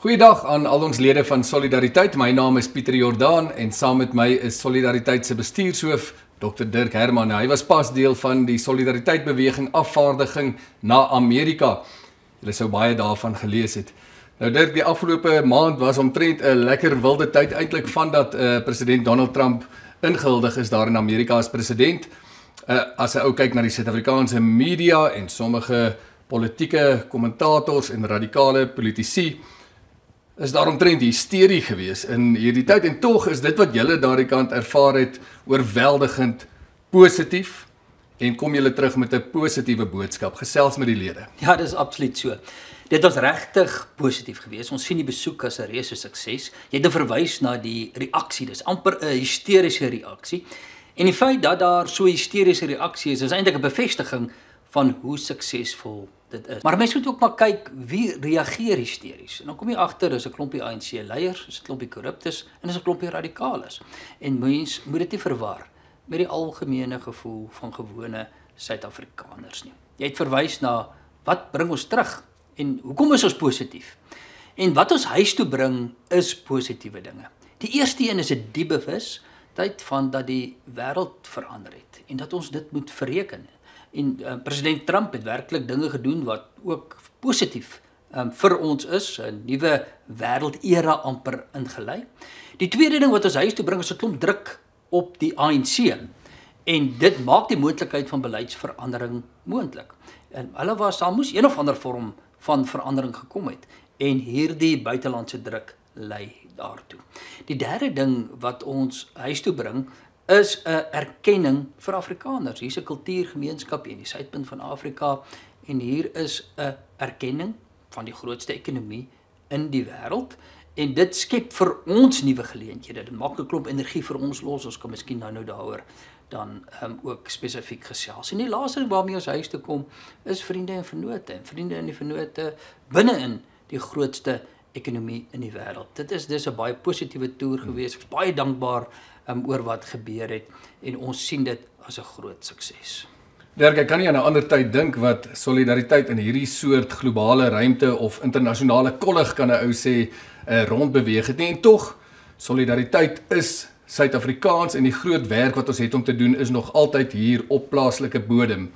Goeiedag aan al ons lede van Solidariteit. My naam is Pieter Jordaan en saam met my is Solidariteit se bestuurshoof Dr. Dirk Herman. Hy was pas deel van die Solidariteit beweging afvaardiging na Amerika. Julle sou baie daarvan gelees het. Nou Dirk, die afgelope maand was omtrent 'n lekker wilde tyd eintlik vandat president Donald Trump ingehuldig is daar in Amerika as president. As 'n ou kyk na die Suid-Afrikaanse media en sommige politieke kommentators en radikale politici, is daar omtrent hysterie gewees in hierdie tyd en tog is dit wat julle daardie kant ervaar het oorweldigend positief en kom julle terug met 'n positiewe boodskap gesels met die lede. Ja, dis absoluut so. Dit was regtig positief geweest. Ons sien die besoek as 'n reuse sukses. Jy het verwys na die reaksie. Dis amper 'n hysteriese reaksie. En die feit dat daar so 'n hysteriese reaksie is eintlik 'n bevestiging van hoe suksesvol dit is. Maar mense moet ook maar kyk wie reageer hysteries. En dan kom jy agter is 'n klompie ANC leiers, is 'n klompie korruptes en is 'n klompie radikales. En mens moet dit nie verwar met die algemene gevoel van gewone Suid-Afrikaners nie. Jy het verwys na wat bring ons terug en hoekom is ons positief? En wat ons huis toe bring is positiewe dinge. Die eerste een is 'n diep bewustheid van dat die wêreld verander het en dat ons dit moet verreken. En president Trump het werklik dinge gedoen wat ook positief vir ons is, 'n nuwe wêreldera amper ingelei. Die tweede ding wat ons huis toe bring is 'n klomp druk op die ANC. En dit maak die moontlikheid van beleidsverandering moontlik. En daar moes een of ander vorm van verandering gekom het en hierdie buitelandse druk lei daartoe. Die derde ding wat ons huis toe bring is 'n erkenning vir Afrikaners. Hier's 'n kultuurgemeenskap in die suidpunt van Afrika en hier is 'n erkenning van die grootste ekonomie in die wêreld en dit skep vir ons nuwe geleenthede. Dit maak 'n klomp energie vir ons los. Ons kan miskien nou daaroor dan ook spesifiek gesels. En die laaste ding waarmee ons huis toe kom is vriende en vennote. En vriende en die vennote binne-in die grootste ekonomie in die wêreld. Dit is dis 'n baie positiewe toer gewees. Ek is baie dankbaar oor wat gebeur het en ons sien dit as 'n groot sukses. Dirk, ek kan nie aan 'n ander tyd dink wat solidariteit in hierdie soort globale ruimte of internasionale kollig kan 'n ou sê rondbeweeg het nie. En tog, solidariteit is Suid-Afrikaans en die groot werk wat ons het om te doen is nog altyd hier op plaaslike bodem.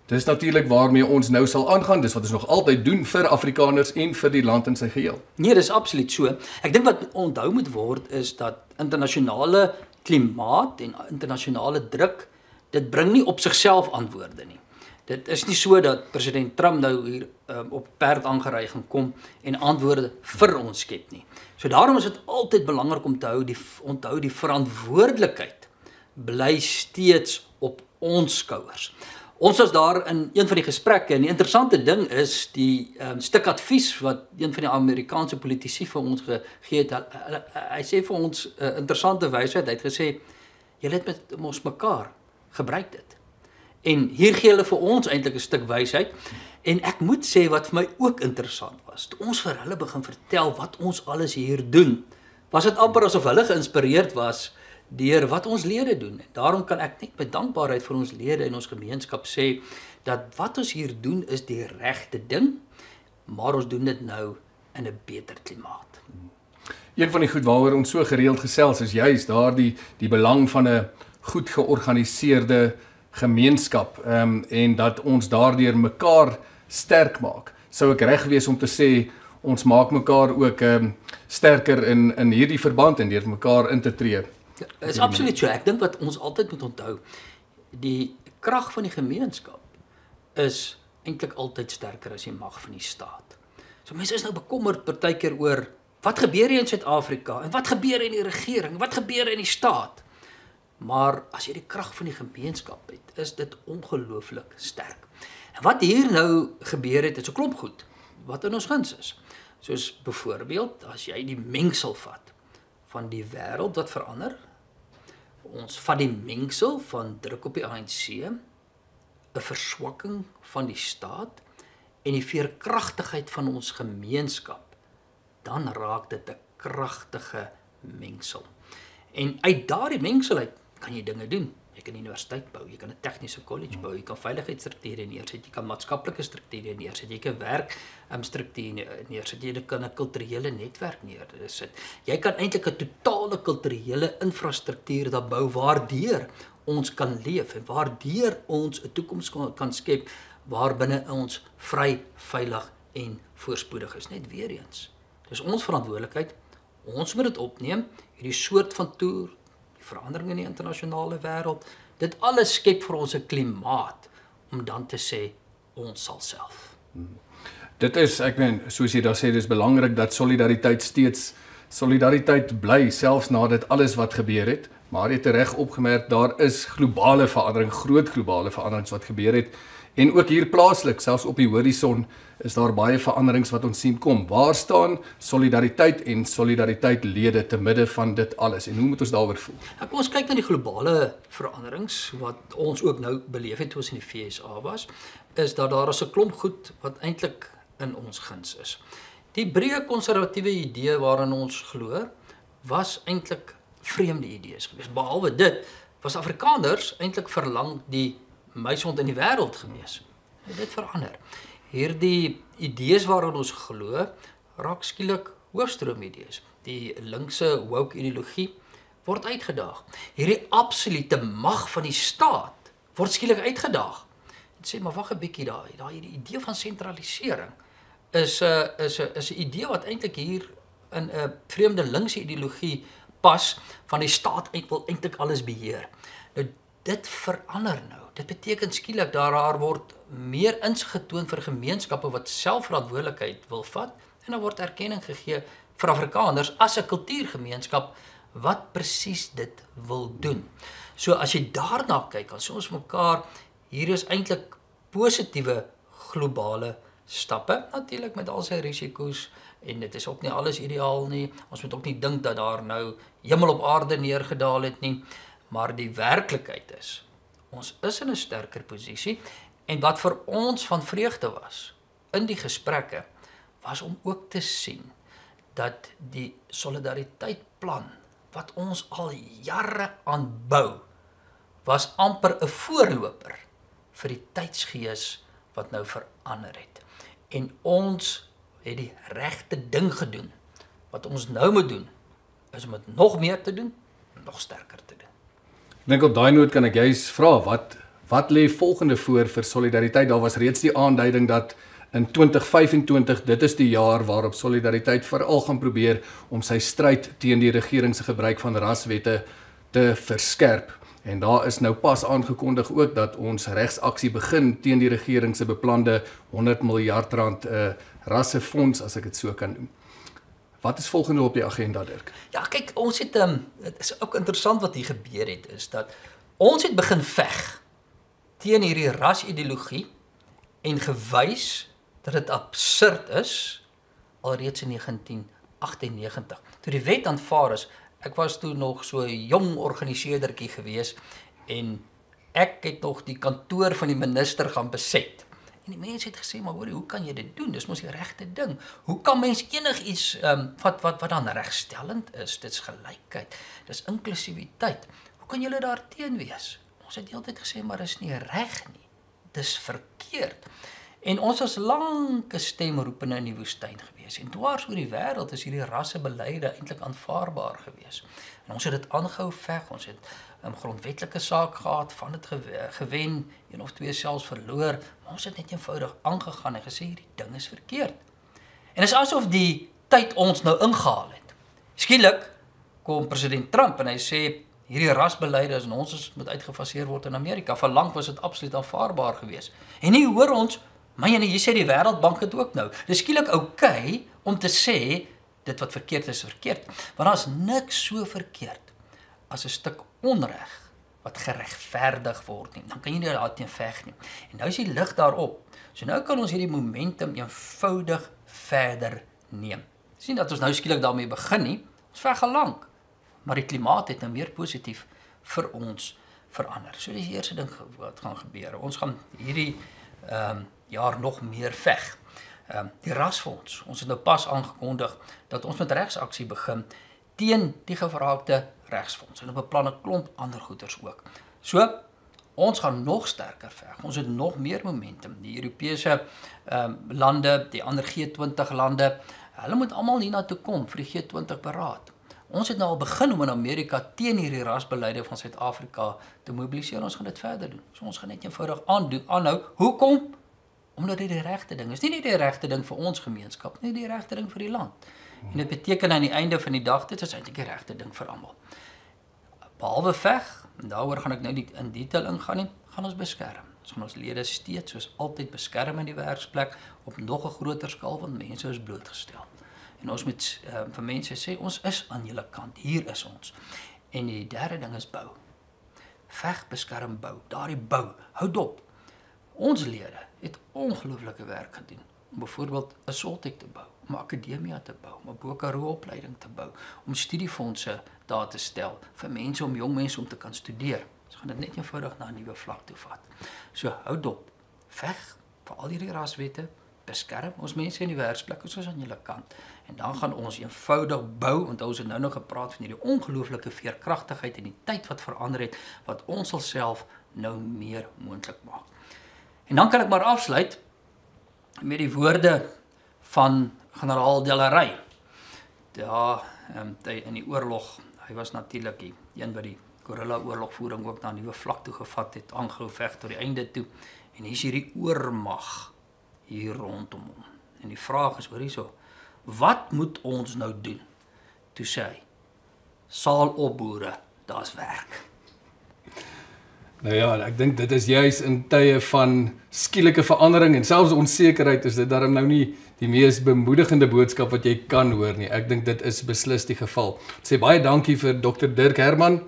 Dis natuurlik waarmee ons nou sal aangaan, dis wat ons nog altyd doen vir Afrikaners en vir die land in sy geheel. Nee, dis absoluut so. Ek dink wat onthou moet word is dat internasionale klimaat en internasionale druk, dit bring nie op sigself antwoorde nie. Dit is nie so dat president Trump nou hier op perd aangery gaan kom en antwoorde vir ons skep nie. So daarom is dit altyd belangrik om te onthou die verantwoordelikheid bly steeds op ons skouers. Ons was daar in een van die gesprekke en die interessante ding is die stuk advies wat een van die Amerikaanse politici vir ons gegee het. Hy sê vir ons interessante wysheid. Hy het gesê, julle het met ons mekaar gebruik dit. En hier gee hulle vir ons eintlik 'n stuk wysheid. En ek moet sê wat vir my ook interessant was, toe ons vir hulle begin vertel wat ons alles hier doen, was dit amper asof hulle geïnspireerd was deur wat ons lede doen. En daarom kan ek net met dankbaarheid vir ons lede en ons gemeenskap sê dat wat ons hier doen is die regte ding, maar ons doen dit nou in 'n beter klimaat. Een van die goed waaroor ons so gereeld gesels is juist daardie die belang van 'n goed georganiseerde gemeenskap en dat ons daardeur mekaar sterk maak. Sou ek reg wees om te sê ons maak mekaar ook sterker in hierdie verband en deur mekaar in te tree. Ja, is absoluut so. Ek dink wat ons altyd moet onthou, die krag van die gemeenskap is eintlik altyd sterker as die mag van die staat. So mense is nou bekommerd partykeer oor wat gebeur hier in Suid-Afrika en wat gebeur in die regering, wat gebeur in die staat. Maar as jy die krag van die gemeenskap het, is dit ongelooflik sterk. En wat hier nou gebeur het, is 'n klomp goed wat in ons guns is. Soos byvoorbeeld, as jy die mengsel vat van die wêreld wat verander, ons vat die mengsel van druk op die ANC, 'n verswakking van die staat en die veerkragtigheid van ons gemeenskap, dan raak dit 'n kragtige mengsel. En uit daardie mengsel uit kan jy dinge doen. Jy kan 'n universiteit bou, jy kan 'n tegniese kollege bou, jy kan veiligheidsstrukture neersit, jy kan maatskaplike strukture neersit, jy kan werk strukture neersit, jy kan 'n kulturele netwerk neersit. Jy kan eintlik 'n totale kulturele infrastruktuur daar bou waardeur ons kan leef en waardeur ons 'n toekoms kan skep waarbinne ons vry, veilig en voorspoedig is. Net weer eens. Dis ons verantwoordelikheid. Ons moet dit opneem, hierdie soort van toer, die verandering in die internasionale wêreld, dit alles skep vir ons 'n klimaat om dan te sê ons sal self. Dit is, ek meen, soos jy daar sê, dis belangrik dat solidariteit bly selfs na dit alles wat gebeur het, maar jy het reg opgemerk, daar is globale verandering, groot globale veranderings wat gebeur het. En ook hier plaaslik, selfs op die horison, is daar baie veranderings wat ons sien kom. Waar staan solidariteit en solidaritetslede te midde van dit alles? En hoe moet ons daaroor voel? Kom ons kyk na die globale veranderings wat ons ook nou beleef het toe ons in die FSA was, is dat daar is 'n klomp goed wat eintlik in ons guns is. Die breë konservatiewe idee waarin ons glo, was eintlik vreemde idees geweest. Behalwe dit, was Afrikaners eintlik verlang die muishond in die wêreld gewees. Dit verander. Hierdie idees waarin ons glo, raak skielik hoofstroom-idees. Die linkse woke ideologie word uitgedaag. Hierdie absolute mag van die staat word skielik uitgedaag. En sê maar wag 'n bietjie daai hierdie idee van sentralisering is 'n idee wat eintlik hier in 'n vreemde linkse ideologie pas van die staat wil eintlik alles beheer. Nou dit verander nou. Dit beteken skielik daar word meer insig getoon vir gemeenskappe wat selfverantwoordelikheid wil vat en daar word erkenning gegee vir Afrikaners as 'n kultuurgemeenskap wat presies dit wil doen. So as jy daarna kyk, dan sê ons mekaar hier is eintlik positiewe globale stappe, natuurlik met al sy risiko's en dit is ook nie alles ideaal nie. Ons moet ook nie dink dat daar nou hemel op aarde neergedaal het nie, maar die werklikheid is ons is in 'n sterker posisie en wat vir ons van vreugde was in die gesprekke was om ook te sien dat die solidariteitplan wat ons al jare aanbou was amper 'n voorloper vir die tydsgees wat nou verander het. En ons het die regte ding gedoen. Wat ons nou moet doen is om dit nog meer te doen, nog sterker te doen. Ek dink op daai noot kan ek juist vra, wat lê volgende voor vir solidariteit? Daar was reeds die aanduiding dat in 2025, dit is die jaar waarop solidariteit veral gaan probeer om sy stryd teen die regering se gebruik van raswette te verskerp. En daar is nou pas aangekondig ook dat ons regsaksie begin teen die regering se beplande 100 miljard rand rassefonds, as ek dit so kan noem. Wat is volgende op die agenda, Dirk? Ja, kyk, ons het dit is ook interessant wat hier gebeur het, is dat ons het begin veg teen hierdie rasideologie en gewys dat dit absurd is alreeds in 1998. Toe die wet aanvaar is, ek was toe nog so 'n jong organiseerdertjie gewees en ek het nog die kantoor van die minister gaan beset. En die mense het gesê, maar hoorie, hoe kan jy dit doen? Dis mos die regte ding. Hoe kan mens enigiets wat dan regstellend is? Dit's gelykheid, dis inklusiwiteit. Hoe kan julle daar teen wees? Ons het heeltyd gesê, maar dis nie reg nie. Dis verkeerd. En ons was lank 'n stemroepende in die woestyn gewees. En dwars oor die wêreld is hierdie rassebeleide eintlik aanvaarbaar gewees. En ons het dit aangehou veg. Ons het 'n grondwetlike saak gehad, van dit gewen, een of twee selfs verloor. Maar ons het net eenvoudig aangegaan en gesê hierdie ding is verkeerd. En is asof die tyd ons nou ingehaal het. Skielik kom president Trump en hy sê hierdie rasbeleide is en ons moet uitgefaseer word in Amerika. Vir lank was dit absoluut aanvaarbaar gewees. En nie hoor ons, maar jy sê die Wêreldbank het ook nou. Dis skielik oukei om te sê dit wat verkeerd is verkeerd. Want daar's niks so verkeerd as 'n stuk onreg wat geregverdig word nie. Dan kan jy nie daarteen veg nie. En nou is die lig daarop. So nou kan ons hierdie momentum eenvoudig verder neem. Sien dat ons nou skielik daarmee begin nie. Ons veg al lank. Maar die klimaat het nou meer positief vir ons verander. So dis die eerste ding wat gaan gebeur. Ons gaan hierdie jaar nog meer veg. Die rasfonds, ons het nou pas aangekondig dat ons met regsaksie begin teen die gevraagde regsfonds. En op beplan 'n klomp ander goeders ook. So, ons gaan nog sterker veg. Ons het nog meer momentum. Die Europese lande, die ander G20 lande, hulle moet almal hiernatoe kom vir die G20 beraad. Ons het nou al begin om in Amerika teen hierdie rasbeleide van Suid-Afrika te mobiliseer. Ons gaan dit verder doen. So ons gaan net eenvoudig aanhou. Hoekom? Omdat dit die regte ding is. Nie net die regte ding vir ons gemeenskap, nie die regte ding vir die land. En dit beteken aan die einde van die dag, dit is eintlik die regte ding vir almal. Behalwe veg, en daaroor gaan ek nou nie in detail ingaan nie, gaan ons beskerm. Ons gaan ons lede steeds soos altyd beskerm in die werksplek op nog 'n groter skaal, want mense is blootgestel. En ons moet vir mense sê, ons is aan julle kant, hier is ons. En die derde ding is bou. Veg, beskerm, bou. Daardie bou, hou dop. Ons lede het ongelooflike werk gedoen om byvoorbeeld 'n Soltech te bou, om 'n akademia te bou, om 'n Bo-Karoo opleiding te bou, om studiefondse daar te stel vir mense, om jong mense om te kan studeer. Ons gaan dit net eenvoudig na 'n nuwe vlak toe vat. So, hou dop. Veg vir al hierdie raswette, beskerm ons mense in die werksplek, ons is aan julle kant. En dan gaan ons eenvoudig bou, want ons het nou nog gepraat van hierdie ongelooflike veerkragtigheid en die tyd wat verander het, wat ons self nou meer moontlik maak. En dan kan ek maar afsluit met die woorde van generaal Delarey. Ja, in die oorlog, hy was natuurlik die een wat die guerrilla-oorlogvoering ook na 'n nuwe vlak toe gevat het, aangehou veg tot die einde toe. En hier is hierdie oormag hier rondom hom. En die vraag is, hoor hierso, wat moet ons nou doen? Toe sê hy, saal op boere, daar's werk. Nou ja, ek dink dit is juis in tye van skielike verandering en selfs onsekerheid is dit daarom nou nie die mees bemoedigende boodskap wat jy kan hoor nie. Ek dink dit is beslis die geval. Ek sê baie dankie vir Dr. Dirk Herman.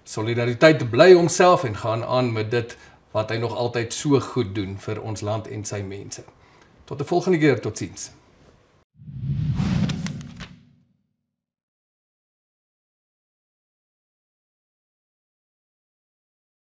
Solidariteit bly homself en gaan aan met dit wat hy nog altyd so goed doen vir ons land en sy mense. Tot 'n volgende keer, totsiens.